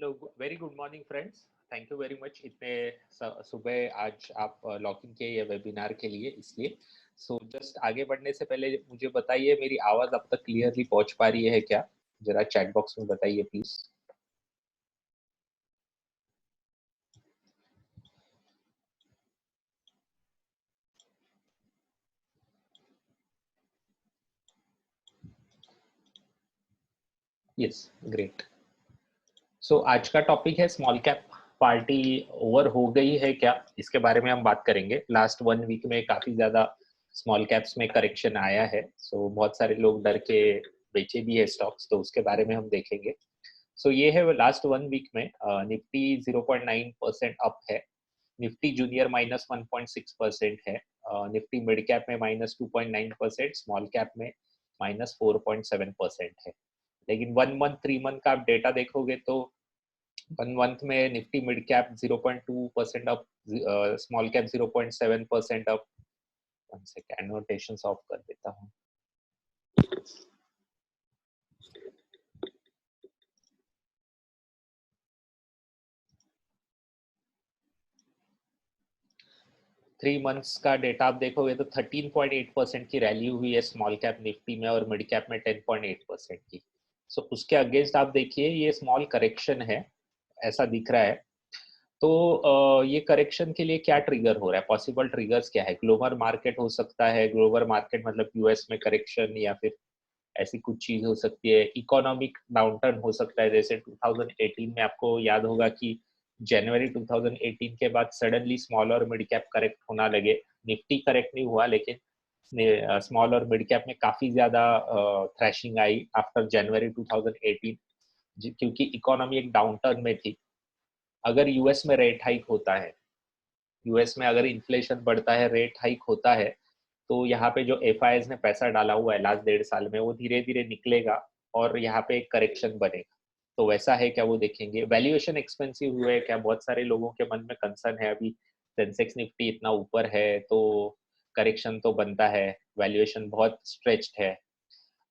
Hello, very good morning friends. Thank you very much इतने सुबह आज आप लॉग इन किए ये वेबिनार के लिए, इसलिए जस्ट आगे बढ़ने से पहले मुझे बताइए मेरी आवाज़ अब तक क्लियरली पहुंच पा रही है क्या? जरा चैट बॉक्स में बताइए प्लीज। Yes, great. आज का टॉपिक है स्मॉल कैप पार्टी ओवर हो गई है क्या, इसके बारे में हम बात करेंगे। लास्ट 1 वीक में काफी ज्यादा स्मॉल कैप्स में करेक्शन आया है। बहुत सारे लोग डर के बेचे भी है स्टॉक्स, तो उसके बारे में हम देखेंगे। ये है लास्ट 1 वीक में निफ्टी 0.9% अप है। निफ्टी जूनियर -1.6% है। निफ्टी मिड कैप में -2.9%, स्मॉल कैप में -4.7% है। लेकिन 1 मंथ 3 मंथ का आप डेटा देखोगे तो 1 मंथ में Nifty mid cap 0.2% up, small cap 0.7% up. 1 second, notation of कर देता हूँ। 3 मंथ्स का डेटा आप देखोगे तो 13.8% की रैली हुई है स्मॉल कैप निफ्टी में, और मिड कैप में 10.8% की। उसके अगेंस्ट आप देखिए ये स्मॉल करेक्शन है, ऐसा दिख रहा है। ये करेक्शन के लिए क्या ट्रिगर हो रहा है, पॉसिबल ट्रिगर्स क्या है? ग्लोबल मार्केट हो सकता है, ग्लोबल मार्केट मतलब यूएस में करेक्शन, या फिर ऐसी कुछ चीज हो सकती है। इकोनॉमिक डाउनटर्न हो सकता है, जैसे 2018 में आपको याद होगा कि जनवरी 2018 के बाद सडनली स्मॉल और मिड कैप करेक्ट होना लगे। निफ्टी करेक्ट नहीं हुआ, लेकिन स्मॉल और मिड कैप में काफी ज्यादा थ्रैशिंग आई आफ्टर जनवरी 2018, क्योंकि इकोनॉमी एक डाउनटर्न में थी। अगर यूएस में रेट हाइक होता है, यूएस में अगर इन्फ्लेशन बढ़ता है, रेट हाइक होता है, तो यहाँ पे जो एफ ने पैसा डाला हुआ है लास्ट 1.5 साल में, वो धीरे धीरे निकलेगा और यहाँ पे एक करेक्शन बनेगा। तो वैसा है क्या, वो देखेंगे। वैल्यूएशन एक्सपेंसिव हुए क्या, बहुत सारे लोगों के मन में कंसर्न है। अभी सेंसेक्स निफ्टी इतना ऊपर है तो करेक्शन तो बनता है, वैल्यूएशन बहुत स्ट्रेच्ड है।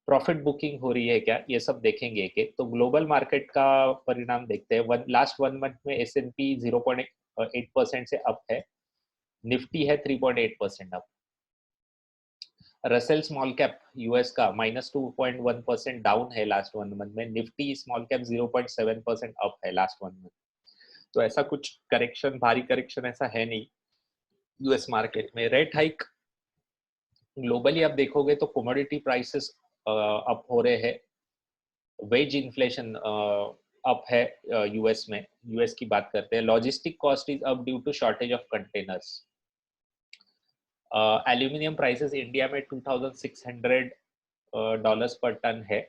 प्रॉफिट बुकिंग हो रही है क्या, ये सब देखेंगे। कि तो ग्लोबल मार्केट का परिणाम देखते हैं। लास्ट 1 मंथ में S&P 0.8% से अप है, निफ्टी है 3.8% up. Russell small cap US का -2.1% डाउन है लास्ट 1 मंथ में। निफ्टी स्मॉल कैप 0.7% अप है लास्ट 1 मंथ। तो ऐसा कुछ करेक्शन, भारी करेक्शन ऐसा है नहीं यूएस मार्केट में। रेट हाइक ग्लोबली आप देखोगे तो कमोडिटी प्राइसेस अप हो रहे हैं। वेज इन्फ्लेशन अप है यूएस में। यूएस की बात करते हैं, logistic cost is up due to shortage of containers. Aluminium prices India में $2,600 पर टन है।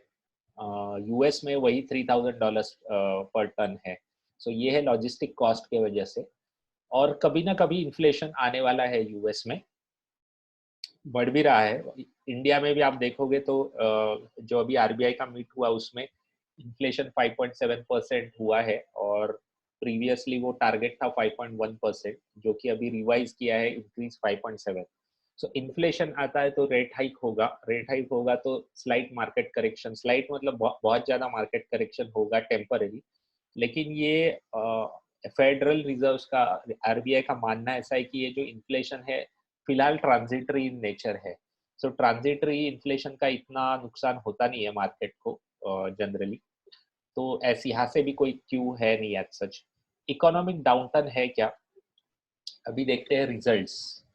यूएस में वही $3,000 पर टन है। ये है लॉजिस्टिक कॉस्ट के वजह से। और कभी ना कभी इन्फ्लेशन आने वाला है यूएस में, बढ़ भी रहा है। इंडिया में भी आप देखोगे तो जो अभी आरबीआई का मीट हुआ उसमें इन्फ्लेशन 5.7% हुआ है, और प्रीवियसली वो टारगेट था 5.1%, जो कि अभी रिवाइज किया है, इंक्रीज 5.7। इन्फ्लेशन आता है तो रेट हाइक होगा। रेट हाइक होगा तो स्लाइट मार्केट करेक्शन, स्लाइट मतलब बहुत ज्यादा मार्केट करेक्शन होगा टेम्पररी। लेकिन ये फेडरल रिजर्व का, आरबीआई का मानना ऐसा है कि ये जो इन्फ्लेशन है फिलहाल ट्रांजिटरी इन नेचर है। ट्रांजिटरी इन्फ्लेशन का इतना नुकसान होता नहीं है मार्केट को जनरली। तो ऐसी यहाँ से भी कोई क्यू है नहीं एज सच। इकोनॉमिक डाउनटर्न है क्या, अभी देखते हैं रिजल्ट्स।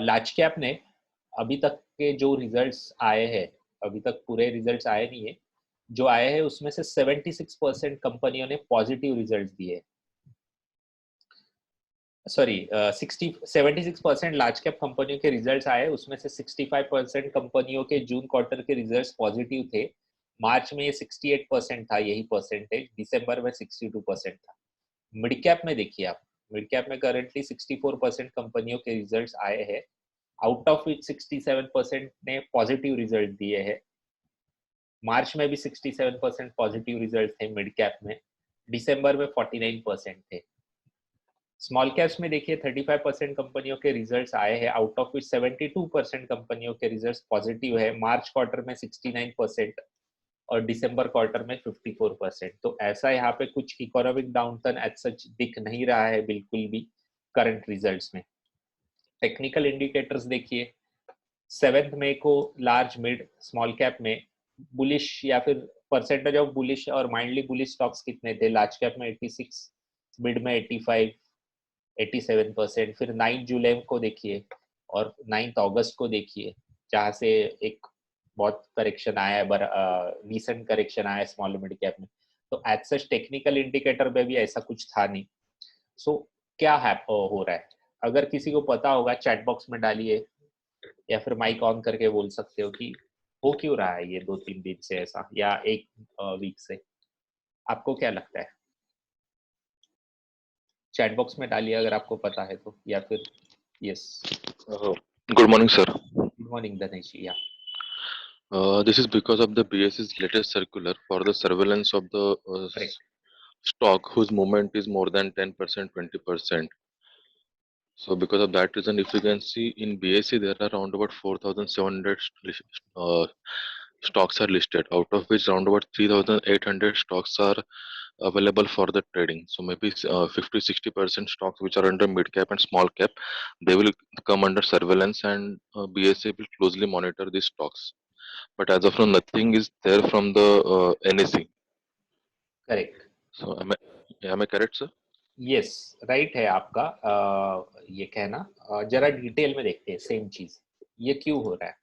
लार्ज कैप ने अभी तक के जो रिजल्ट्स आए हैं, अभी तक पूरे रिजल्ट्स आए नहीं है, जो आए हैं उसमें से 76% कंपनियों ने पॉजिटिव रिजल्ट्स दिए। सॉरी, 76% लार्ज कैप कंपनियों के रिजल्ट्स आए, उसमें से 65% कंपनियों के जून क्वार्टर के रिजल्ट्स पॉजिटिव थे। मार्च में ये 68% था, यही परसेंटेज। दिसंबर में 62% था। मिड कैप में देखिए आप, मिड कैप में करंटली 64% कंपनियों के रिजल्ट्स आए हैं, आउट ऑफ विच 67% ने पॉजिटिव रिजल्ट दिए हैं। मार्च में भी 67% पॉजिटिव रिजल्ट थे मिड कैप में, दिसंबर में 49% थे। स्मॉल कैप्स में देखिए 35% कंपनियों के रिजल्ट्स आए हैं, आउट ऑफ विच 72% कंपनियों के रिजल्ट्स पॉजिटिव है। मार्च क्वार्टर में 69% और दिसंबर क्वार्टर में 54%। तो ऐसा यहाँ पे कुछ इकोनॉमिक डाउनटर्न एज सच दिख नहीं रहा है बिल्कुल भी करंट रिजल्ट्स में। टेक्निकल इंडिकेटर्स देखिए, 7 मई को लार्ज मिड स्मॉल कैप में बुलिश या फिर परसेंटेज ऑफ बुलिश और माइंडली बुलिश स्टॉक्स कितने थे? लार्ज कैप में 86, मिड में 85, 87%। फिर 9 जुलाई को देखिए और 9 अगस्त को देखिए, जहाँ से एक बहुत करेक्शन आया है, रीसेंट करेक्शन आया है स्मॉल मिड कैप में। तो एज सच टेक्निकल इंडिकेटर में भी ऐसा कुछ था नहीं। सो क्या हो रहा है? अगर किसी को पता होगा चैट बॉक्स में डालिए, या फिर माइक ऑन करके बोल सकते हो कि हो क्यों रहा है ये 2-3 दिन से ऐसा, या एक वीक से, आपको क्या लगता है? चैट बॉक्स में डालिए अगर आपको पता है तो, या फिर yes. Good morning, sir. Good morning Dhanesh, yeah This is because of the BSE's latest circular for the surveillance of the correct. stock whose movement is more than 10%, 20%. So because of that reason, if you can see in BSE, there are around about 4,700 uh, stocks are listed, out of which around about 3,800 stocks are available for the trading. So maybe 50-60% stocks which are under mid cap and small cap, they will come under surveillance, and BSE will closely monitor these stocks. But as of now, nothing is there from the NSE. Correct. So am I correct, sir? Yes, right है आपका ये कहना। जरा detail में देखते हैं same चीज, ये क्यों हो रहा है।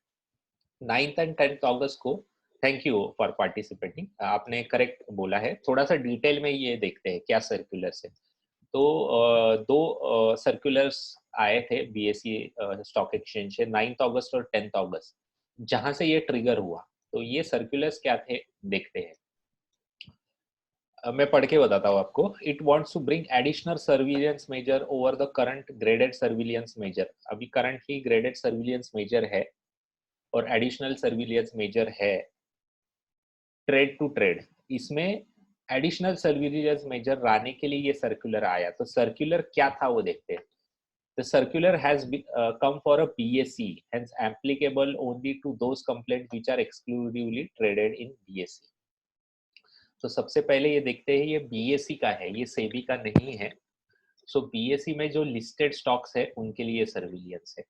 9th एंड 10th अगस्त को, थैंक यू फॉर पार्टिसिपेटिंग, आपने करेक्ट बोला है। थोड़ा सा डिटेल में ये देखते हैं क्या सर्कुलर्स है। तो दो सर्कुलर्स आए थे बीएसई स्टॉक एक्सचेंज से, 9th अगस्त और 10th अगस्त, जहां से ये ट्रिगर हुआ। तो ये सर्कुलर्स क्या थे देखते हैं। मैं पढ़ के बताता हूँ आपको। It wants to bring additional surveillance measure over the current graded surveillance measure. अभी करंटली ग्रेडेड सर्विलियंस मेजर है और एडिशनल सर्विलियंस मेजर है ट्रेड टू ट्रेड। इसमें एडिशनल सर्विलियंस मेजर लाने के लिए ये सर्कुलर आया। तो सर्कुलर क्या था वो देखते हैं। The circular has come for a BSE, hence applicable only to those complaints which are exclusively traded in BSE. तो सबसे पहले ये देखते हैं, ये बीएसई का है, ये सेबी का नहीं है। सो बीएसई में जो लिस्टेड स्टॉक्स है उनके लिए सर्विलियंस है।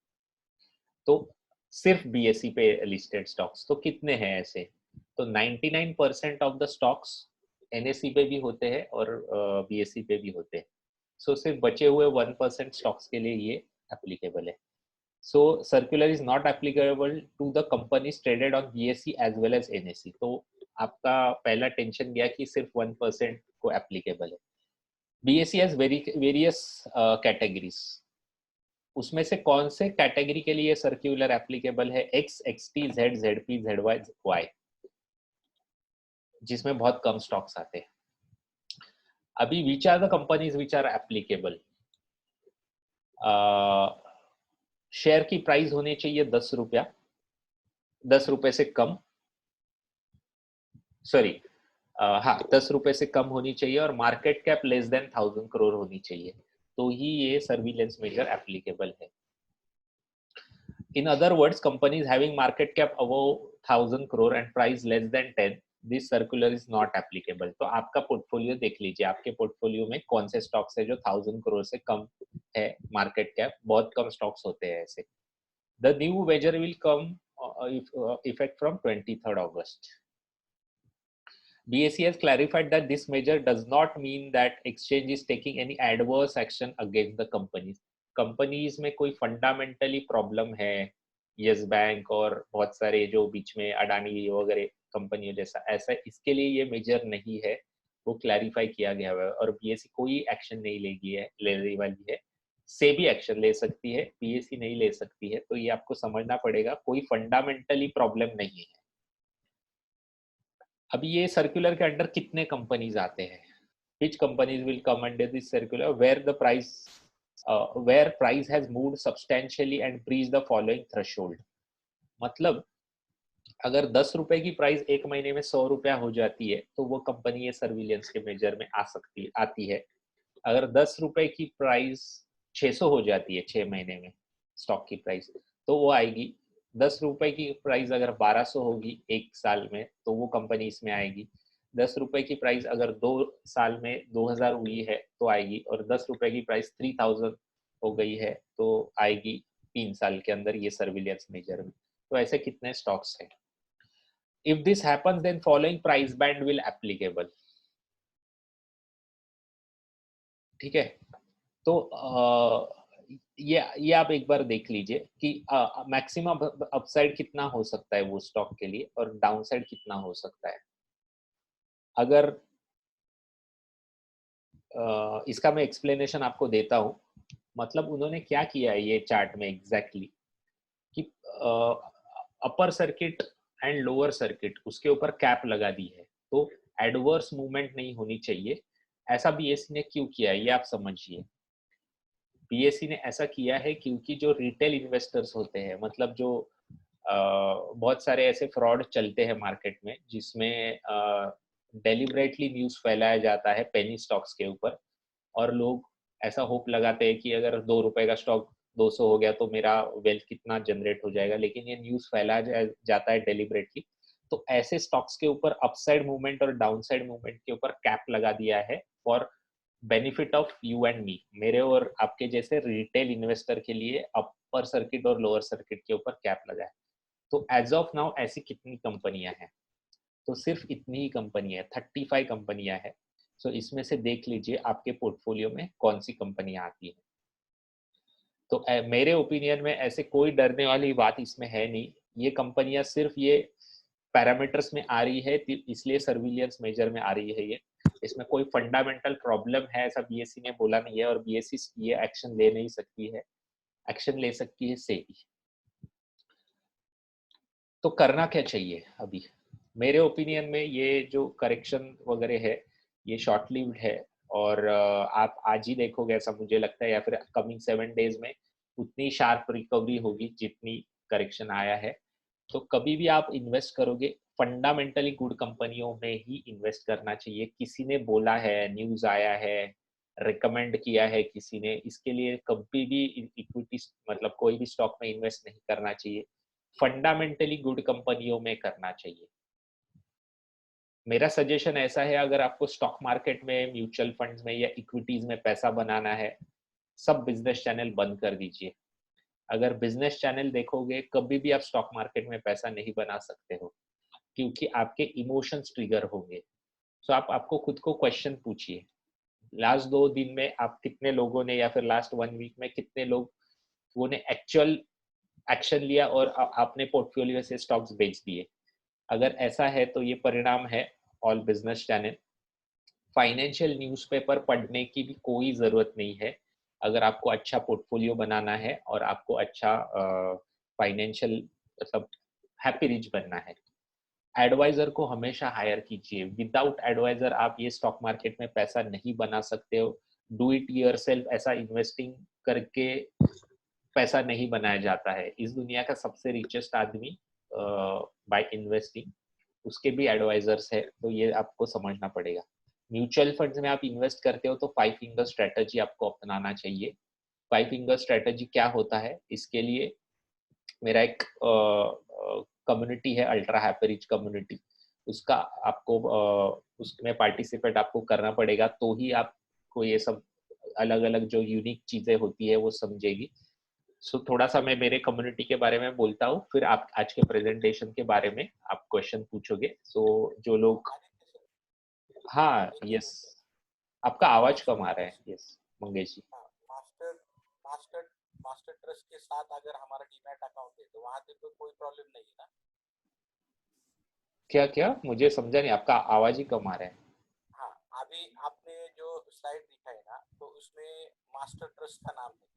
तो सिर्फ बीएसई पे लिस्टेड स्टॉक्स तो कितने हैं ऐसे? तो 99% ऑफ द स्टॉक्स एनएसई पे भी होते हैं और बीएसई पे भी होते हैं। सो सिर्फ बचे हुए 1% स्टॉक्स के लिए ये एप्लीकेबल है। So circular is not applicable to the companies traded on BSE as well as NSE. तो आपका पहला टेंशन गया कि सिर्फ 1% को एप्लीकेबल है। BSE has various categories. उसमें से कौन से कैटेगरी के लिए सर्कुलर एप्लीकेबल है? X, XT, Z, ZP, ZY, Y, जिसमें बहुत कम स्टॉक्स आते हैं। अभी which are the companies which are applicable? Share की प्राइस होनी चाहिए 10 रुपया, 10 रुपए से कम, सॉरी हाँ 10 रुपए से कम होनी चाहिए, और market cap less than 1000 crore होनी चाहिए, तो ही ये सर्विलेंस मेजर एप्लीकेबल है। In other words, companies having market cap above 1000 crore and price less than 10, this circular is not applicable. तो आपका पोर्टफोलियो देख लीजिए, आपके पोर्टफोलियो में कौन से स्टॉक्स है जो 1000 करोड़ से कम है मार्केट कैप। बहुत कम स्टॉक्स होते हैं ऐसे। The new measure will come effect from 23rd August. BSE has clarified that this measure does not mean that exchange is taking any adverse action against the companies. Companies में कोई fundamentally problem है, yes bank और बहुत सारे जो बीच में अडानी वगैरह कंपनियों जैसा, ऐसा इसके लिए ये मेजर नहीं है, वो क्लैरिफाई किया गया है। और बीएसई कोई एक्शन नहीं लेने वाली है। सेबी एक्शन ले सकती है, बीएसई नहीं ले सकती है। तो ये आपको समझना पड़ेगा, कोई फंडामेंटली प्रॉब्लम नहीं है। अभी ये सर्कुलर के अंडर कितने कंपनीज आते हैं? Which companies will come under this circular where the price has moved substantially and breached the following threshold? मतलब अगर 10 रुपए की प्राइस एक महीने में 100 रुपया हो जाती है तो वो कंपनी ये सर्विलेंस के मेजर में आती है। अगर 10 रुपए की प्राइस 600 हो जाती है 6 महीने में स्टॉक की प्राइस, तो वो आएगी ₹10 की प्राइस अगर 1200 होगी एक साल में तो वो कंपनी इसमें आएगी। ₹10 की प्राइस अगर 2 साल में 2000 हुई है तो आएगी, और ₹10 की प्राइस 3000 हो गई है तो आएगी 3 साल के अंदर ये सर्विलियंस मेजर में। तो ऐसे कितने स्टॉक्स हैं? If this happens, then following price band will applicable. ठीक है, तो ये आप एक बार देख लीजिए कि मैक्सिमम अपसाइड कितना हो सकता है वो स्टॉक के लिए और डाउनसाइड कितना हो सकता है। अगर इसका मैं एक्सप्लेनेशन आपको देता हूँ। मतलब उन्होंने क्या किया है ये चार्ट में एग्जैक्टली कि upper circuit and lower circuit उसके ऊपर कैप लगा दी है, तो एडवर्स मूवमेंट नहीं होनी चाहिए। ऐसा बीएससी ने क्यों किया है ये आप समझिए। बीएससी ने ऐसा किया है क्योंकि जो रिटेल इन्वेस्टर्स होते हैं, मतलब जो बहुत सारे ऐसे फ्रॉड चलते हैं मार्केट में जिसमें डेलिबरेटली न्यूज़ फैलाया जाता है पेनी स्टॉक्स के ऊपर, और लोग ऐसा होप लगाते हैं कि अगर ₹2 का स्टॉक 200 हो गया तो मेरा वेल्थ कितना जनरेट हो जाएगा, लेकिन ये न्यूज़ फैलाया जाता है डेलिबरेटली। तो ऐसे स्टॉक्स के ऊपर अपसाइड मूवमेंट और डाउनसाइड मूवमेंट के ऊपर कैप लगा दिया है for benefit of you and me, मेरे और आपके जैसे रिटेल इन्वेस्टर के लिए अपर सर्किट और लोअर सर्किट के ऊपर कैप लगा है। तो एज ऑफ नाउ ऐसी कितनी कंपनियां हैं? तो सिर्फ इतनी ही कंपनियां है, 35 कंपनियां हैं। सो इसमें से देख लीजिए आपके पोर्टफोलियो में कौन सी कंपनियां आती है। तो मेरे ओपिनियन में ऐसे कोई डरने वाली बात इसमें है नहीं। ये कंपनियां सिर्फ ये पैरामीटर्स में आ रही है इसलिए सर्विलियंस मेजर में आ रही है। ये इसमें कोई फंडामेंटल प्रॉब्लम है ऐसा बीएससी ने बोला नहीं है, और बीएससी ये एक्शन ले नहीं सकती है, एक्शन ले सकती है सेबी। तो करना क्या चाहिए अभी? मेरे ओपिनियन में ये जो करेक्शन वगैरह है ये शॉर्ट लिव्ड है, और आप आज ही देखोगे ऐसा मुझे लगता है, या फिर कमिंग 7 डेज में उतनी शार्प रिकवरी होगी जितनी करेक्शन आया है। तो कभी भी आप इन्वेस्ट करोगे फंडामेंटली गुड कंपनियों में ही इन्वेस्ट करना चाहिए। किसी ने बोला है, न्यूज आया है, रिकमेंड किया है किसी ने, इसके लिए कभी भी इक्विटी मतलब कोई भी स्टॉक में इन्वेस्ट नहीं करना चाहिए। फंडामेंटली गुड कंपनियों में करना चाहिए। मेरा सजेशन ऐसा है, अगर आपको स्टॉक मार्केट में, म्यूचुअल फंड्स में या इक्विटीज में पैसा बनाना है, सब बिजनेस चैनल बंद कर दीजिए। अगर बिजनेस चैनल देखोगे कभी भी आप स्टॉक मार्केट में पैसा नहीं बना सकते हो, क्योंकि आपके इमोशंस ट्रिगर होंगे। सो आपको खुद को क्वेश्चन पूछिए, लास्ट 2 दिन में आप कितने लोगों ने, या फिर लास्ट 1 वीक में कितने लोगों ने एक्चुअल एक्शन लिया और आपने पोर्टफोलियो से स्टॉक्स बेच दिए। अगर ऐसा है तो ये परिणाम है all business channel. Financial newspaper पढ़ने की भी कोई ज़रूरत नहीं है अगर आपको अच्छा पोर्टफोलियो बनाना है और आपको अच्छा फाइनेंशियल मतलब हैप्पी रिच बनना है। एडवाइजर को हमेशा हायर कीजिए। विदाउट एडवाइजर आप ये स्टॉक मार्केट में पैसा नहीं बना सकते हो। डू इट योरसेल्फ ऐसा इन्वेस्टिंग करके पैसा नहीं बनाया जाता है। इस दुनिया का सबसे रिचेस्ट आदमी बाय इन्वेस्टिंग, उसके भी एडवाइजर्स है, तो ये आपको समझना पड़ेगा। म्यूचुअल फंड्स में आप इन्वेस्ट करते हो तो 5 फिंगर स्ट्रेटजी आपको अपनाना चाहिए। 5 फिंगर स्ट्रेटजी क्या होता है? इसके लिए मेरा एक कम्युनिटी है, अल्ट्रा हैप्पी रिच कम्युनिटी, उसका आपको उसमें पार्टिसिपेट आपको करना पड़ेगा, तो ही आपको ये सब अलग अलग जो यूनिक चीजें होती है वो समझेगी। सो थोड़ा सा मैं मेरे कम्युनिटी के बारे में बोलता हूँ, फिर आप आज के प्रेजेंटेशन के बारे में आप क्वेश्चन पूछोगे। सो जो लोग, हाँ यस, आपका आवाज कम आ रहा है। यस मंगेश जी। मास्टर मास्टर मास्टर ट्रस्ट के साथ अगर हमारा डीमैट अकाउंट है तो वहां पे तो कोई प्रॉब्लम नहीं है ना? क्या क्या मुझे समझा नहीं, आपका आवाज ही कम आ रहा है। हाँ, अभी आपने जो स्लाइड दिखा है ना, तो उसमें मास्टर ट्रस्ट का नाम है।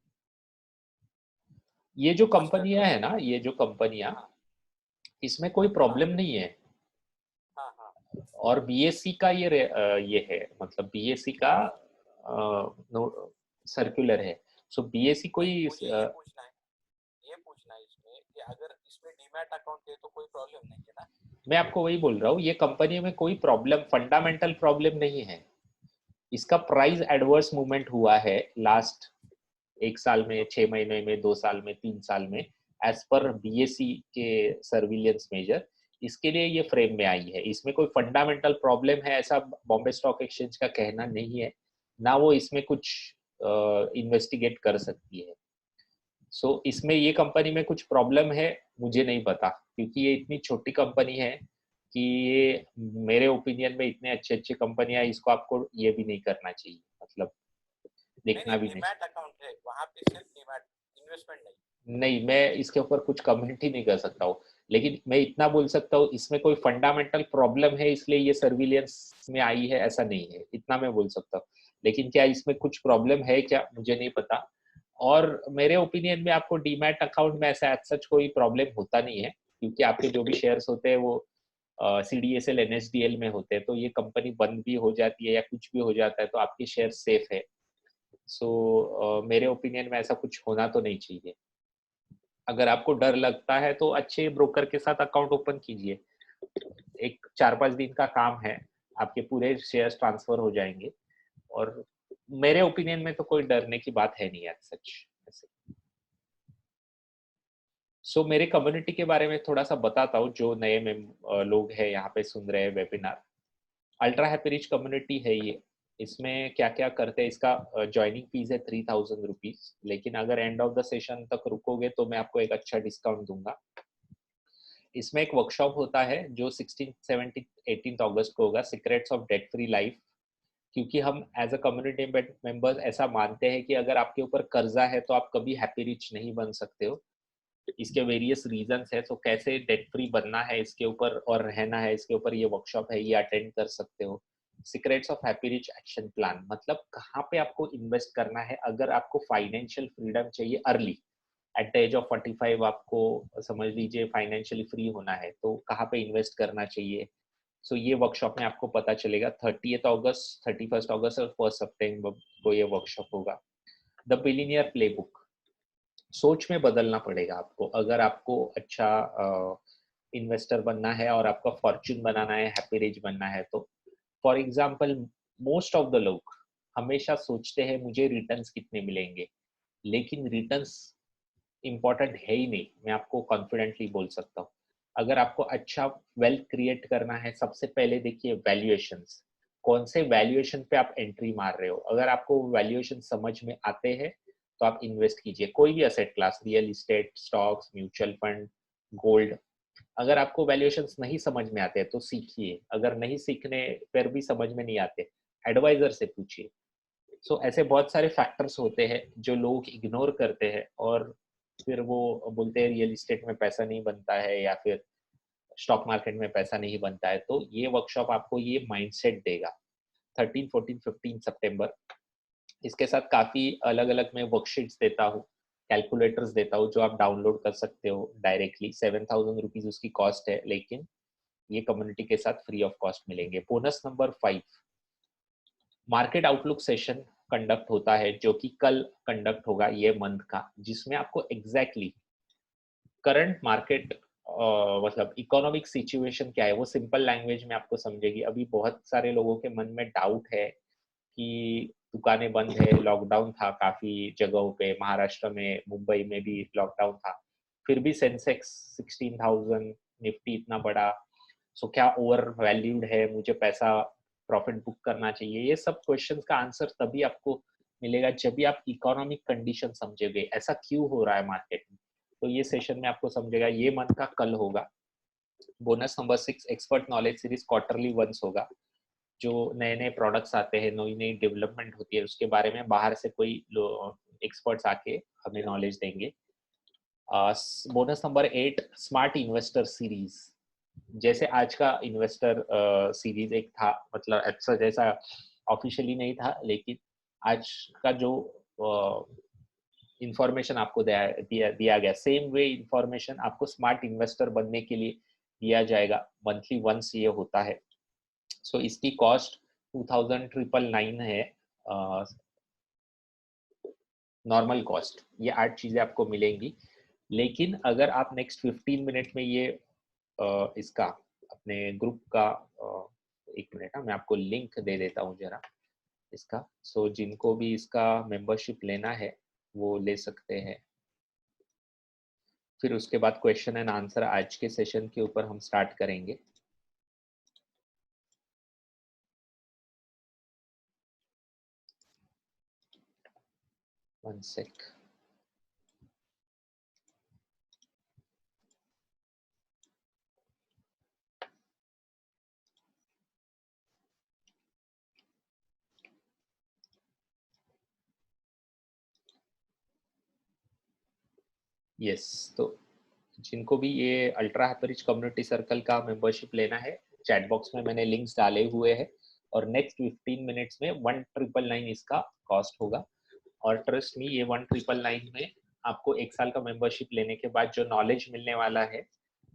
ये जो कंपनियां है ना, ये जो कंपनियां, हाँ इसमें कोई प्रॉब्लम नहीं है। हाँ हाँ। और बीएससी का ये है, मतलब बीएससी का सर्कुलर है। सो बीएससी कोई मुझे ये पूछना है इसमें कि अगर इसमें डीमैट अकाउंट है तो कोई प्रॉब्लम नहीं है ना? मैं आपको वही बोल रहा हूँ, ये कंपनी में कोई प्रॉब्लम, फंडामेंटल प्रॉब्लम नहीं है। इसका प्राइस एडवर्स मूवमेंट हुआ है लास्ट 1 साल में, 6 महीने में, 2 साल में, 3 साल में, एज पर बीएसई के सर्विलियंस मेजर, इसके लिए ये फ्रेम में आई है। इसमें कोई फंडामेंटल प्रॉब्लम है ऐसा बॉम्बे स्टॉक एक्सचेंज का कहना नहीं है, ना वो इसमें कुछ इन्वेस्टिगेट कर सकती है। सो इसमें ये कंपनी में कुछ प्रॉब्लम है मुझे नहीं पता, क्योंकि ये इतनी छोटी कंपनी है कि ये मेरे ओपिनियन में इतने अच्छे अच्छे कंपनियां, इसको आपको ये भी नहीं करना चाहिए, मतलब देखना भी नहीं। डीमैट अकाउंट है वहाँ पे, सिर्फ डीमैट, इन्वेस्टमेंट नहीं। नहीं, मैं इसके ऊपर कुछ कमेंट ही नहीं कर सकता हूँ, लेकिन मैं इतना बोल सकता हूँ इसमें कोई फंडामेंटल प्रॉब्लम है इसलिए ये सर्विलियंस में आई है, ऐसा नहीं है, इतना मैं बोल सकता हूँ। लेकिन क्या इसमें कुछ प्रॉब्लम है क्या, मुझे नहीं पता। और मेरे ओपिनियन में आपको डीमैट अकाउंट में ऐसा सच कोई प्रॉब्लम होता नहीं है, क्योंकि आपके जो भी शेयर्स होते हैं वो CDSL NSDL में होते हैं, तो ये कंपनी बंद भी हो जाती है या कुछ भी हो जाता है तो आपके शेयर सेफ है। सो मेरे ओपिनियन में ऐसा कुछ होना तो नहीं चाहिए। अगर आपको डर लगता है तो अच्छे ब्रोकर के साथ अकाउंट ओपन कीजिए, एक 4-5 दिन का काम है, आपके पूरे शेयर्स ट्रांसफर हो जाएंगे। और मेरे ओपिनियन में तो कोई डरने की बात है नहीं यार, सच ऐसे। सो मेरे कम्युनिटी के बारे में थोड़ा सा बताता हूँ, जो नए लोग हैं यहाँ पे सुन रहे हैं webinar. Ultra happy rich community है ये। इसमें क्या क्या करते हैं, इसका ज्वाइनिंग फीस है 3000 रुपीज, लेकिन अगर एंड ऑफ द सेशन तक रुकोगे तो मैं आपको एक अच्छा डिस्काउंट दूंगा। इसमें एक वर्कशॉप होता है जो 16, 17, 18 अगस्त को होगा, secrets of debt free life. क्योंकि हम एज अ कम्युनिटी मेंबर्स ऐसा मानते हैं कि अगर आपके ऊपर कर्जा है तो आप कभी हैप्पी रिच नहीं बन सकते हो। इसके वेरियस रीजंस है, तो कैसे डेट फ्री बनना है इसके ऊपर और रहना है इसके ऊपर ये वर्कशॉप है, ये अटेंड कर सकते हो। Secrets of happy rich action plan, मतलब कहाँ पे आपको इन्वेस्ट करना है अगर आपको फाइनेंशियल फ्रीडम चाहिए early, at the age of 45 आपको समझ लीजिए फाइनेंशियली फ्री होना है, तो कहाँ पे इन्वेस्ट करना चाहिए। सो ये वर्कशॉप में आपको पता चलेगा। 30 अगस्त, 31 अगस्त और 1 सितंबर को ये वर्कशॉप होगा। द बिलियनियर प्लेबुक, सोच में बदलना पड़ेगा आपको अगर आपको अच्छा इन्वेस्टर बनना है और आपका फॉर्च्यून बनाना है, हैप्पी रिच बनना है। तो for example most of the लोग हमेशा सोचते हैं मुझे रिटर्न्स कितने मिलेंगे, लेकिन रिटर्न्स इम्पोर्टेंट है ही नहीं, मैं आपको कॉन्फिडेंटली बोल सकता हूँ। अगर आपको अच्छा वेल्थ क्रिएट करना है, सबसे पहले देखिए वैल्यूएशंस, कौन से वैल्यूएशन पे आप एंट्री मार रहे हो। अगर आपको वैल्यूएशन समझ में आते हैं तो आप इन्वेस्ट कीजिए, कोई भी asset class, real estate, stocks, mutual fund, gold. अगर आपको वैल्यूएशंस नहीं समझ में आते हैं तो सीखिए, अगर नहीं सीखने पर भी समझ में नहीं आते, एडवाइजर से पूछिए। सो ऐसे बहुत सारे फैक्टर्स होते हैं जो लोग इग्नोर करते हैं, और फिर वो बोलते हैं रियल इस्टेट में पैसा नहीं बनता है या फिर स्टॉक मार्केट में पैसा नहीं बनता है। तो ये वर्कशॉप आपको ये माइंडसेट देगा। 13, 14, 15 सितंबर। इसके साथ काफ़ी अलग अलग मैं वर्कशीट्स देता हूँ, कैलकुलेटर्स देता हूँ जो आप डाउनलोड कर सकते हो डायरेक्टली। 7000 रुपीज उसकी कॉस्ट है, लेकिन ये कम्युनिटी के साथ फ्री ऑफ कॉस्ट मिलेंगे। Bonus number 5, market outlook session conduct होता है जो कि कल कंडक्ट होगा ये मंथ का, जिसमें आपको एग्जैक्टली करंट मार्केट मतलब इकोनॉमिक सिचुएशन क्या है वो सिंपल लैंग्वेज में आपको समझेगी। अभी बहुत सारे लोगों के मन में डाउट है कि दुकानें बंद है, लॉकडाउन था काफी जगहों पे, महाराष्ट्र में, मुंबई में भी लॉकडाउन था, फिर भी सेंसेक्स 16,000, निफ्टी इतना बड़ा। सो क्या ओवर वैल्यूड है, मुझे पैसा प्रॉफिट बुक करना चाहिए। ये सब क्वेश्चंस का आंसर तभी आपको मिलेगा जब भी आप इकोनॉमिक कंडीशन समझोगे, ऐसा क्यों हो रहा है मार्केट में। तो ये सेशन में आपको समझेगा, ये मंथ का कल होगा। Bonus number 6, expert knowledge series quarterly once होगा। जो नए नए प्रोडक्ट्स आते हैं, नई नई डेवलपमेंट होती है, उसके बारे में बाहर से कोई एक्सपर्ट्स आके हमें नॉलेज देंगे। Bonus number 8, smart investor series. जैसे आज का इन्वेस्टर सीरीज एक था, मतलब अच्छा जैसा ऑफिशियली नहीं था, लेकिन आज का जो इंफॉर्मेशन आपको दिया गया, सेम वे इंफॉर्मेशन आपको स्मार्ट इन्वेस्टर बनने के लिए दिया जाएगा। मंथली वंस ये होता है। सो इसकी कॉस्ट 2999 है, नॉर्मल कॉस्ट। ये 8 चीजें आपको मिलेंगी, लेकिन अगर आप नेक्स्ट 15 मिनट में ये इसका अपने ग्रुप का एक मिनट, मैं आपको लिंक दे देता हूँ जरा इसका। सो जिनको भी इसका मेंबरशिप लेना है वो ले सकते हैं। फिर उसके बाद क्वेश्चन एंड आंसर आज के सेशन के ऊपर हम स्टार्ट करेंगे। One sec. यस, तो जिनको भी ये अल्ट्रा हैपरिच कम्युनिटी सर्कल का मेंबरशिप लेना है, चैट बॉक्स में मैंने लिंक्स डाले हुए हैं और नेक्स्ट 15 मिनट्स में 1999 इसका कॉस्ट होगा। और ट्रस्ट मी, ये 1999 में आपको 1 साल का मेंबरशिप लेने के बाद जो नॉलेज मिलने वाला है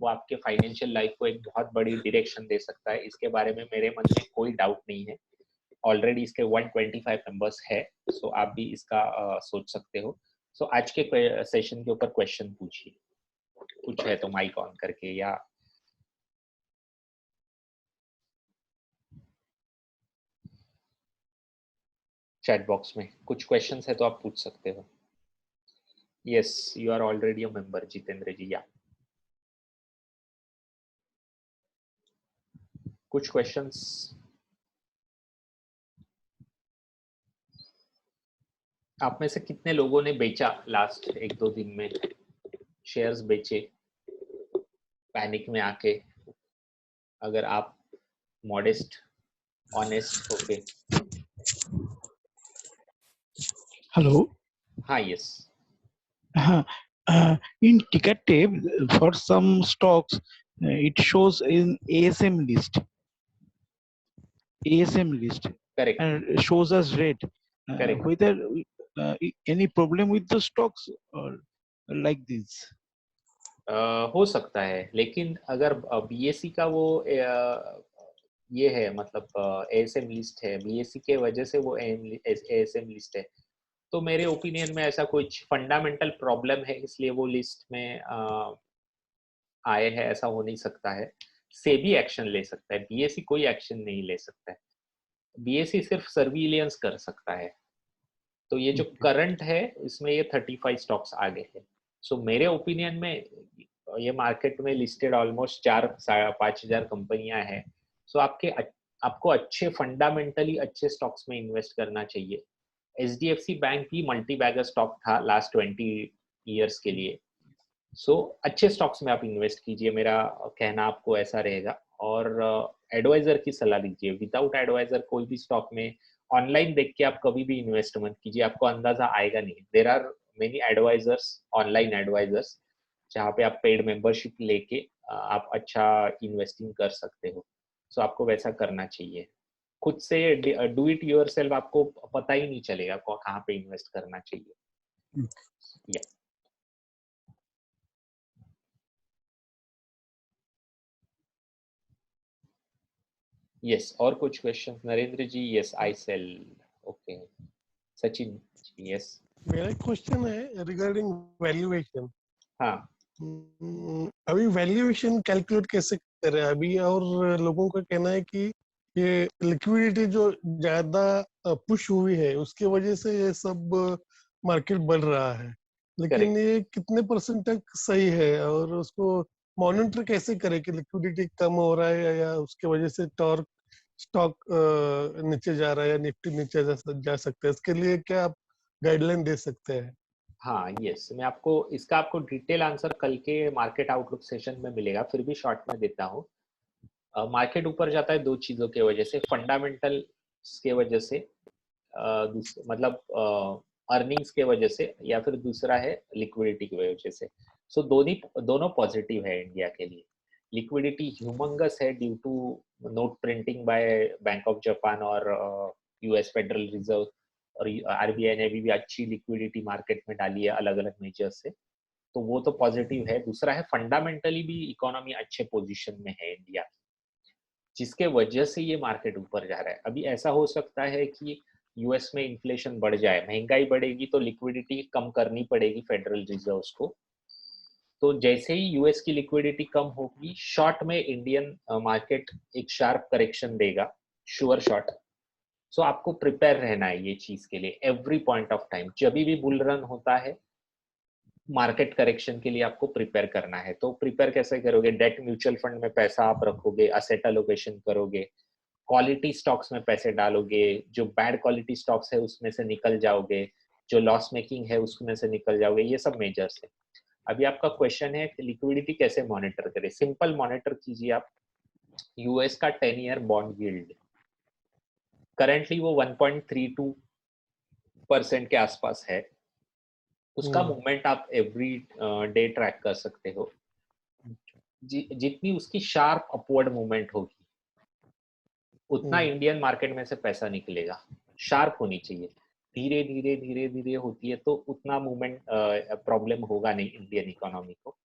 वो आपके फाइनेंशियल लाइफ को एक बहुत बड़ी डायरेक्शन दे सकता है। इसके बारे में मेरे मन में कोई डाउट नहीं है। ऑलरेडी इसके 125 मेंबर्स है, सो आप भी इसका सोच सकते हो। सो आज के सेशन के ऊपर क्वेश्चन पूछिए, कुछ है तो माइक ऑन करके या चैट बॉक्स में कुछ क्वेश्चंस है तो आप पूछ सकते हो। Yes, you are already a member Jitendra ji. या कुछ क्वेश्चंस? आप में से कितने लोगों ने बेचा लास्ट 1-2 दिन में, शेयर्स बेचे पैनिक में आके? अगर आप मॉडेस्ट ऑनेस्ट होके। Hello. हाँ, yes. In ticket tab, for some stocks, it shows in ASM list. ASM list correct and shows as red. Correct. Whether any problem with the stocks or like this? हो सकता है, लेकिन अगर BSc का वो ये है, मतलब एएसएम लिस्ट है, बीएससी के वजह से वो एएसएम लिस्ट है, तो मेरे ओपिनियन में ऐसा कुछ फंडामेंटल प्रॉब्लम है इसलिए वो लिस्ट में आए हैं, ऐसा हो नहीं सकता है। सेबी एक्शन ले सकता है, बीएससी कोई एक्शन नहीं ले सकता है। बीएससी सिर्फ सर्विलियंस कर सकता है। तो ये जो करंट है इसमें ये 35 स्टॉक्स आगे है। सो मेरे ओपिनियन में ये मार्केट में लिस्टेड ऑलमोस्ट 4-5 हजार कंपनियां हैं। सो आपको अच्छे फंडामेंटली अच्छे स्टॉक्स में इन्वेस्ट करना चाहिए। एचडीएफसी बैंक भी मल्टी बैगर स्टॉक था लास्ट 20 ईयर्स के लिए। सो अच्छे स्टॉक्स में आप इन्वेस्ट कीजिए, मेरा कहना आपको ऐसा रहेगा। और एडवाइजर की सलाह लीजिए। विदाउट एडवाइजर कोई भी स्टॉक में ऑनलाइन देख के आप कभी भी इन्वेस्ट मत कीजिए, आपको अंदाजा आएगा नहीं। There are many advisors, online advisors, जहाँ पे आप पेड मेंबरशिप लेके आप अच्छा इन्वेस्टिंग कर सकते हो। सो आपको वैसा करना चाहिए। खुद से डू इट योरसेल्फ, आपको पता ही नहीं चलेगा आपको कहाँ पे इन्वेस्ट करना चाहिए। या यस, और कुछ question? Narendra ji, yes I sell. Okay, Sachin ji, yes. मेरा क्वेश्चन है रिगार्डिंग वैल्यूएशन। हाँ, अभी वैल्यूएशन कैलकुलेट कैसे करें अभी? और लोगों का कहना है कि ये लिक्विडिटी जो ज्यादा पुश हुई है उसके वजह से ये सब मार्केट बढ़ रहा है, लेकिन Correct. ये कितने % तक सही है और उसको मॉनिटर कैसे करें कि लिक्विडिटी कम हो रहा है या उसके वजह से टॉर्क स्टॉक नीचे जा रहा है या निफ्टी नीचे जा सकता है? इसके लिए क्या आप गाइडलाइन दे सकते हैं? हाँ, यस, मैं आपको डिटेल आंसर कल के मार्केट आउटलुक सेशन में मिलेगा, फिर भी शॉर्ट में देता हूँ। मार्केट ऊपर जाता है दो चीजों के वजह से, फंडामेंटल के वजह से, मतलब अर्निंग्स के वजह से, या फिर दूसरा है लिक्विडिटी की वजह से। सो दोनों पॉजिटिव है इंडिया के लिए। लिक्विडिटी ह्यूमंगस है due to note printing by Bank of Japan और यूएस फेडरल रिजर्व, और आरबीआई ने भी अच्छी लिक्विडिटी मार्केट में डाली है अलग अलग मेजर्स से, तो वो तो पॉजिटिव है। दूसरा है फंडामेंटली भी इकोनॉमी अच्छे पोजीशन में है इंडिया की, जिसके वजह से ये मार्केट यूपर जा रहा है। अभी ऐसा हो सकता है कि यूएस में इन्फ्लेशन बढ़ जाए, महंगाई बढ़ेगी, तो लिक्विडिटी कम करनी पड़ेगी फेडरल रिजर्व्स को। तो जैसे ही यूएस की लिक्विडिटी कम होगी, शॉर्ट में इंडियन मार्केट एक शार्प करेक्शन देगा, श्योर शॉर्ट। सो आपको प्रिपेयर रहना है ये चीज के लिए एवरी पॉइंट ऑफ टाइम। जब भी बुल रन होता है, मार्केट करेक्शन के लिए आपको प्रिपेयर करना है। तो प्रिपेयर कैसे करोगे? डेट म्यूचुअल फंड में पैसा आप रखोगे, असेट एलोकेशन करोगे, क्वालिटी स्टॉक्स में पैसे डालोगे, जो बैड क्वालिटी स्टॉक्स है उसमें से निकल जाओगे, जो लॉस मेकिंग है उसमें से निकल जाओगे। ये सब मेजर्स है। अभी आपका क्वेश्चन है लिक्विडिटी कैसे मॉनिटर करें। सिंपल मॉनिटर कीजिए आप यूएस का 10 ईयर बॉन्ड यील्ड, करेंटली वो 1.32% के आसपास है। उसका मूवमेंट आप एवरी डे ट्रैक कर सकते हो। जितनी उसकी शार्प अपवर्ड मूवमेंट होगी उतना इंडियन मार्केट में से पैसा निकलेगा। शार्प होनी चाहिए, धीरे धीरे धीरे धीरे होती है तो उतना मूवमेंट प्रॉब्लम होगा नहीं इंडियन इकोनॉमी को।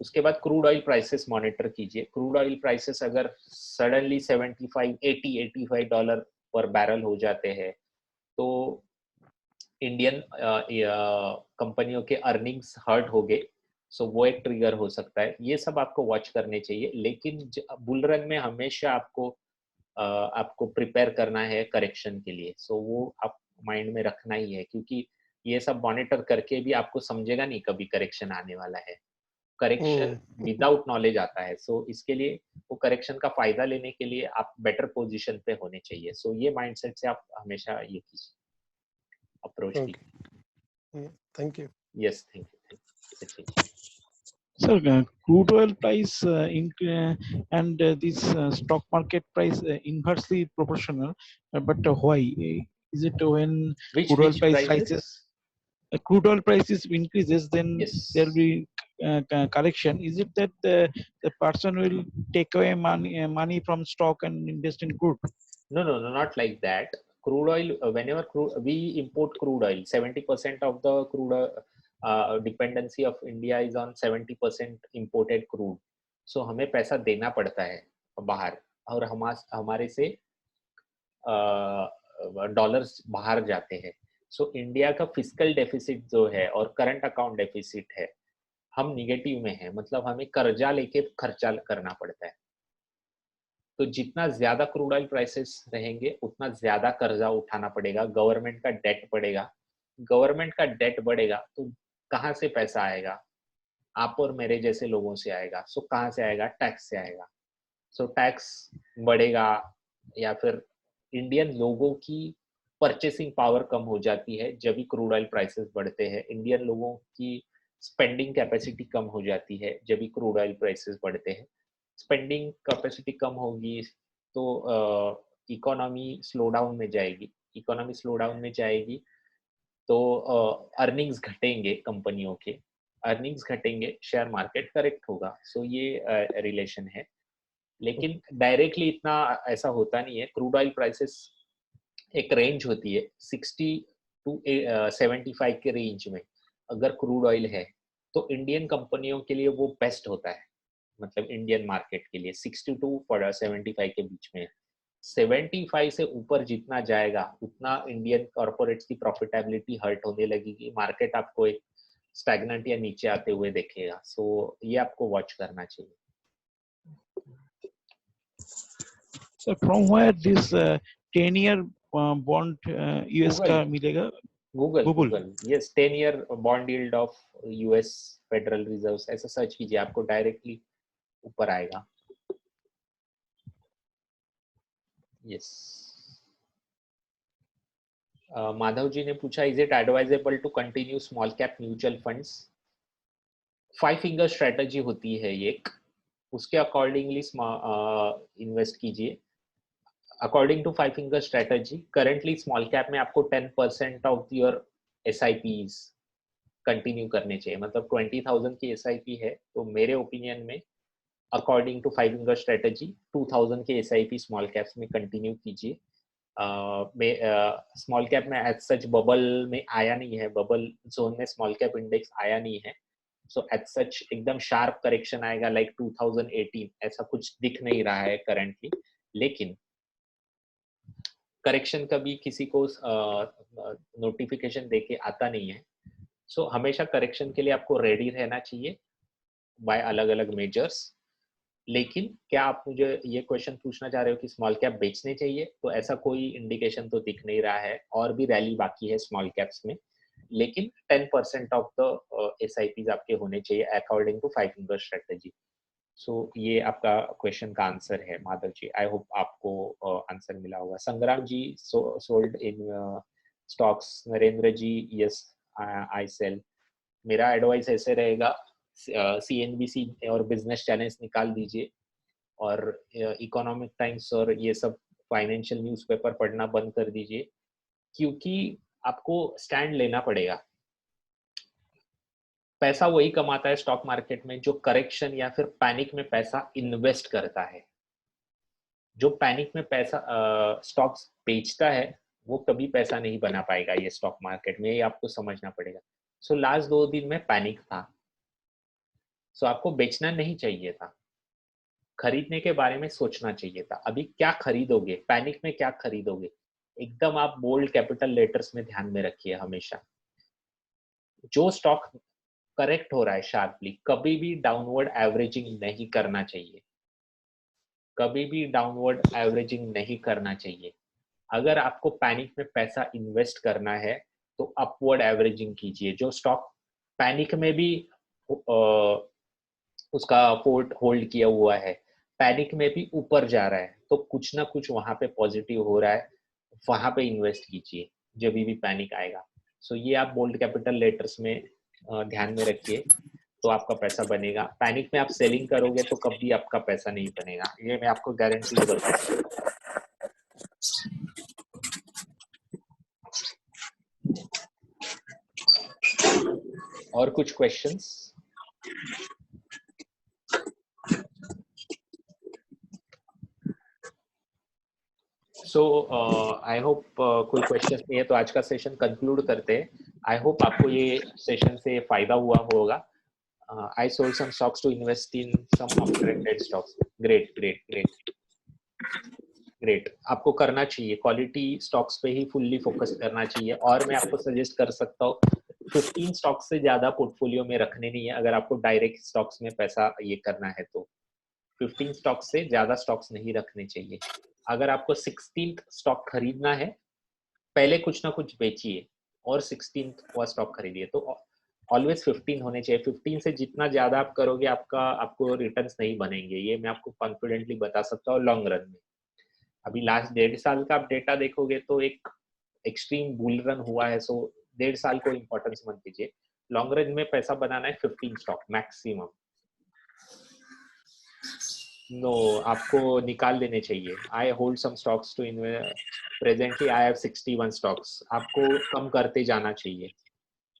उसके बाद क्रूड ऑयल प्राइसेस मॉनिटर कीजिए। क्रूड ऑयल प्राइसेस अगर सडनली 75, 80, $85 पर बैरल हो जाते हैं तो इंडियन कंपनियों के अर्निंग्स हर्ट हो गए, सो वो एक ट्रिगर हो सकता है। ये सब आपको वॉच करने चाहिए, लेकिन बुल रन में हमेशा आपको प्रिपेयर करना है करेक्शन के लिए। सो वो आप माइंड में रखना ही है, क्योंकि ये सब मॉनिटर करके भी आपको समझेगा नहीं कभी करेक्शन आने वाला है। करेक्शन विदाउट नॉलेज आता है। सो इसके लिए वो करेक्शन का फायदा लेने के लिए आप बेटर पोजीशन पे होने चाहिए। सो ये माइंडसेट से आप हमेशा ये कीजिए, अप्रोच कीजिए। Thank you. Yes, thank you. Sir, crude oil price and this stock market price inversely proportional, but why? Is it when crude oil price rises, crude oil prices increases, then Yes. there will be correction? Is it that the person will take away money from stock and invest in crude? No, not like that. Crude oil, whenever we import crude oil, 70% of the crude dependency of India is on 70% imported crude. So हमें पैसा देना पड़ता है बाहर, और हमारे से dollars बाहर जाते हैं। सो इंडिया का फिस्कल डेफिसिट जो है और करंट अकाउंट डेफिसिट है, हम निगेटिव में है, मतलब हमें कर्जा लेके खर्चा करना पड़ता है। तो जितना ज्यादा क्रूड ऑयल प्राइसेस रहेंगे उतना ज्यादा कर्जा उठाना पड़ेगा, गवर्नमेंट का डेट बढ़ेगा। गवर्नमेंट का डेट बढ़ेगा तो कहाँ से पैसा आएगा? आप और मेरे जैसे लोगों से आएगा। सो कहाँ से आएगा? टैक्स से आएगा। सो टैक्स बढ़ेगा, या फिर इंडियन लोगों की परचेसिंग पावर कम हो जाती है जब भी क्रूड ऑयल प्राइसेस बढ़ते हैं। इंडियन लोगों की स्पेंडिंग कैपेसिटी कम हो जाती है जब भी क्रूड ऑयल प्राइसेस बढ़ते हैं। स्पेंडिंग कैपेसिटी कम होगी तो इकोनॉमी स्लो डाउन में जाएगी। इकोनॉमी स्लो डाउन में जाएगी तो अर्निंग्स घटेंगे, कंपनियों के अर्निंग्स घटेंगे, शेयर मार्केट करेक्ट होगा। सो ये रिलेशन है, लेकिन डायरेक्टली इतना ऐसा होता नहीं है। क्रूड ऑयल प्राइसेस एक रेंज होती है 60 to 75 के रेंज में अगर क्रूड ऑयल है तो इंडियन कंपनियों के लिए वो बेस्ट होता है, मतलब इंडियन मार्केट के लिए 60 to 75 के बीच में। 75 से ऊपर जितना जाएगा उतना इंडियन कॉर्पोरेट्स की प्रॉफिटेबिलिटी हर्ट होने लगेगी, मार्केट आपको एक स्टैग्नेंट या नीचे आते हुए देखेगा। सो ये आपको वॉच करना चाहिए। So from where this 10-year bond US का मिलेगा? Google, yes, 10-year bond yield of US Federal Reserves, ऐसा सर्च कीजिए, आपको डायरेक्टली ऊपर आएगा। यस। माधव जी ने पूछा, is it advisable to continue small cap mutual funds? 5 finger strategy होती है एक, उसके अकॉर्डिंगली इन्वेस्ट कीजिए। According to 5 finger strategy, currently small cap में आपको 10% ऑफ योर SIPs कंटिन्यू करने चाहिए। मतलब 20,000 की SIP है तो मेरे ओपिनियन में अकॉर्डिंग टू 5 फिंगर स्ट्रेटजी 2,000 के SIP स्मॉल कैप्स में कंटिन्यू कीजिए। स्मॉल कैप में एज सच बबल में आया नहीं है, बबल जोन में स्मॉल कैप इंडेक्स आया नहीं है। सो एज सच एकदम शार्प करेक्शन आएगा लाइक 2018 ऐसा कुछ दिख नहीं रहा है करंटली। लेकिन करेक्शन कभी किसी को नोटिफिकेशन देके आता नहीं है। सो हमेशा करेक्शन के लिए आपको रेडी रहना चाहिए बाय अलग अलग मेजर्स। लेकिन क्या आप मुझे ये क्वेश्चन पूछना चाह रहे हो कि स्मॉल कैप बेचने चाहिए? तो ऐसा कोई इंडिकेशन तो दिख नहीं रहा है, और भी रैली बाकी है स्मॉल कैप्स में। लेकिन 10% ऑफ द SIPs आपके होने चाहिए according to 5 finger strategy. So ये आपका क्वेश्चन का आंसर है माधव जी। आई होप आपको आंसर मिला होगा। Sangram ji sold in stocks. Narendra ji yes I sell. मेरा एडवाइस ऐसे रहेगा, CNBC और बिजनेस चैनल्स निकाल दीजिए और इकोनॉमिक टाइम्स और ये सब फाइनेंशियल न्यूज़पेपर पढ़ना बंद कर दीजिए, क्योंकि आपको स्टैंड लेना पड़ेगा। पैसा वही कमाता है स्टॉक मार्केट में जो करेक्शन या फिर पैनिक में पैसा इन्वेस्ट करता है। जो पैनिक में पैसा स्टॉक्स बेचता है वो कभी पैसा नहीं बना पाएगा ये स्टॉक मार्केट में, ये आपको समझना पड़ेगा। सो लास्ट 2 दिन में पैनिक था, सो आपको बेचना नहीं चाहिए था, खरीदने के बारे में सोचना चाहिए था। अभी क्या खरीदोगे, पैनिक में क्या खरीदोगे, एकदम आप बोल्ड कैपिटल लेटर्स में ध्यान में रखिए हमेशा। जो स्टॉक करेक्ट हो रहा है शार्पली, कभी भी डाउनवर्ड एवरेजिंग नहीं करना चाहिए, कभी भी डाउनवर्ड एवरेजिंग नहीं करना चाहिए। अगर आपको पैनिक में पैसा इन्वेस्ट करना है तो अपवर्ड एवरेजिंग कीजिए। जो स्टॉक पैनिक में भी उसका पोर्ट होल्ड किया हुआ है, पैनिक में भी ऊपर जा रहा है, तो कुछ ना कुछ वहां पे पॉजिटिव हो रहा है, वहां पे इन्वेस्ट कीजिए जब भी पैनिक आएगा। सो ये आप बोल्ड कैपिटल लेटर्स में ध्यान में रखिए, तो आपका पैसा बनेगा। पैनिक में आप सेलिंग करोगे तो कभी आपका पैसा नहीं बनेगा, ये मैं आपको गारंटी बता सकता हूँ। और कुछ क्वेश्चंस? सो आई होप कोई क्वेश्चन नहीं है तो आज का सेशन कंक्लूड करते हैं। आई होप आपको ये सेशन से फायदा हुआ होगा। I sold some stocks to invest in some uptrended stocks. Great. आपको करना चाहिए, क्वालिटी स्टॉक्स पे ही फुल्ली फोकस करना चाहिए। और मैं आपको सजेस्ट कर सकता हूँ 15 स्टॉक्स से ज्यादा पोर्टफोलियो में रखने नहीं है अगर आपको डायरेक्ट स्टॉक्स में पैसा ये करना है तो। 15 स्टॉक्स से ज्यादा स्टॉक्स नहीं रखने चाहिए। अगर आपको 16th स्टॉक खरीदना है, पहले कुछ ना कुछ बेचिए और 16th वो स्टॉक खरीदिए। तो ऑलवेज 15 होने चाहिए। 15 से जितना ज्यादा आप करोगे आपको रिटर्न्स नहीं बनेंगे, ये मैं आपको कॉन्फिडेंटली बता सकता हूँ लॉन्ग रन में। अभी लास्ट 1.5 साल का आप डेटा देखोगे तो एक एक्सट्रीम बुल रन हुआ है, सो 1.5 साल को इंपॉर्टेंस मत दीजिए। लॉन्ग रन में पैसा बनाना है 15 स्टॉक मैक्सिमम। नो, आपको निकाल देने चाहिए। I hold some stocks to presently I have 61 stocks. आपको कम करते जाना चाहिए।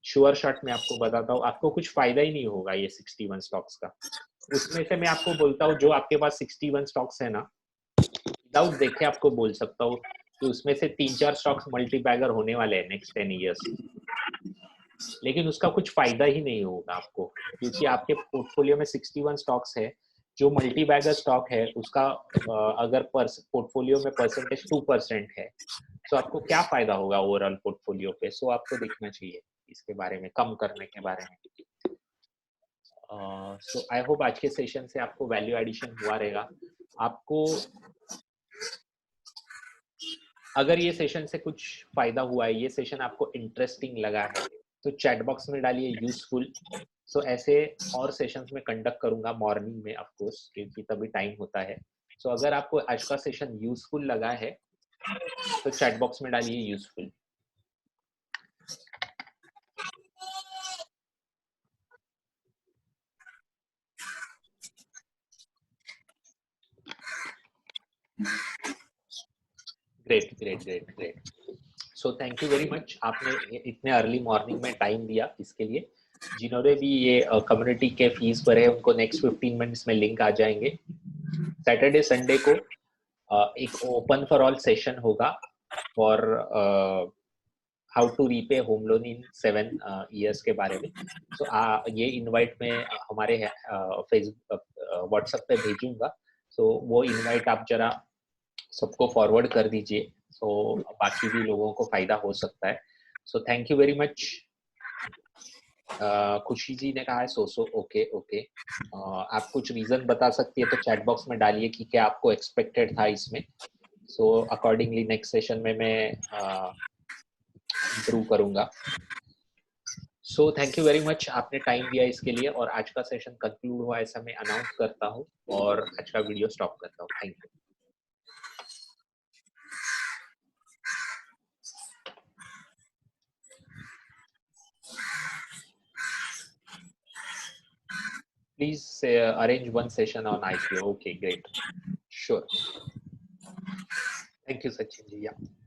श्योर शॉट में आपको बताता हूँ, आपको कुछ फायदा ही नहीं होगा ये 61 स्टॉक्स का। उसमें से मैं आपको बोलता हूँ जो आपके पास 61 स्टॉक्स है ना, विदाउट देखे आपको बोल सकता हूँ कि उसमें से 3-4 स्टॉक्स मल्टीबैगर होने वाले हैं नेक्स्ट 10 ईयर्स, लेकिन उसका कुछ फायदा ही नहीं होगा आपको, क्योंकि आपके पोर्टफोलियो में 61 स्टॉक्स है। जो मल्टीबैगर स्टॉक है उसका अगर पोर्टफोलियो में परसेंटेज 2% है, तो आपको क्या फायदा होगा ओवरऑल पोर्टफोलियो पे। सो आपको देखना चाहिए इसके बारे में, कम करने के बारे में। सो आई होप आज के सेशन से आपको वैल्यू एडिशन हुआ रहेगा। आपको अगर ये सेशन से कुछ फायदा हुआ है, ये सेशन आपको इंटरेस्टिंग लगा है, तो चैट बॉक्स में डालिए यूजफुल। सो ऐसे और सेशंस में कंडक्ट करूंगा मॉर्निंग में ऑफ कोर्स, क्योंकि तभी टाइम होता है। सो अगर आपको आज का सेशन यूजफुल लगा है तो चैट बॉक्स में डालिए useful. Great. So thank you very much, आपने इतने अर्ली मॉर्निंग में टाइम दिया इसके लिए। जिन्होंने भी ये कम्युनिटी के फीस भरे उनको नेक्स्ट 15 मिनट्स में लिंक आ जाएंगे। सैटरडे संडे को एक ओपन फॉर ऑल सेशन होगा for how to repay home loan in 7 years के बारे में। सो ये इनवाइट में हमारे फेसबुक व्हाट्सएप पे भेजूंगा। सो वो इनवाइट आप जरा सबको फॉरवर्ड कर दीजिए, सो बाकी भी लोगों को फायदा हो सकता है। So thank you very much. खुशी जी ने कहा है सो ओके। आप कुछ रीजन बता सकती है तो चैट बॉक्स में डालिए कि क्या आपको एक्सपेक्टेड था इसमें। सो अकॉर्डिंगली नेक्स्ट सेशन में मैं इम्प्रूव करूंगा। So thank you very much, आपने टाइम दिया इसके लिए, और आज का सेशन कंक्लूड हुआ ऐसा मैं अनाउंस करता हूँ और आज का वीडियो स्टॉप करता हूँ। Thank you. Please arrange one session on IPO. Okay, great. Sure. Thank you, Sachin ji. Yeah.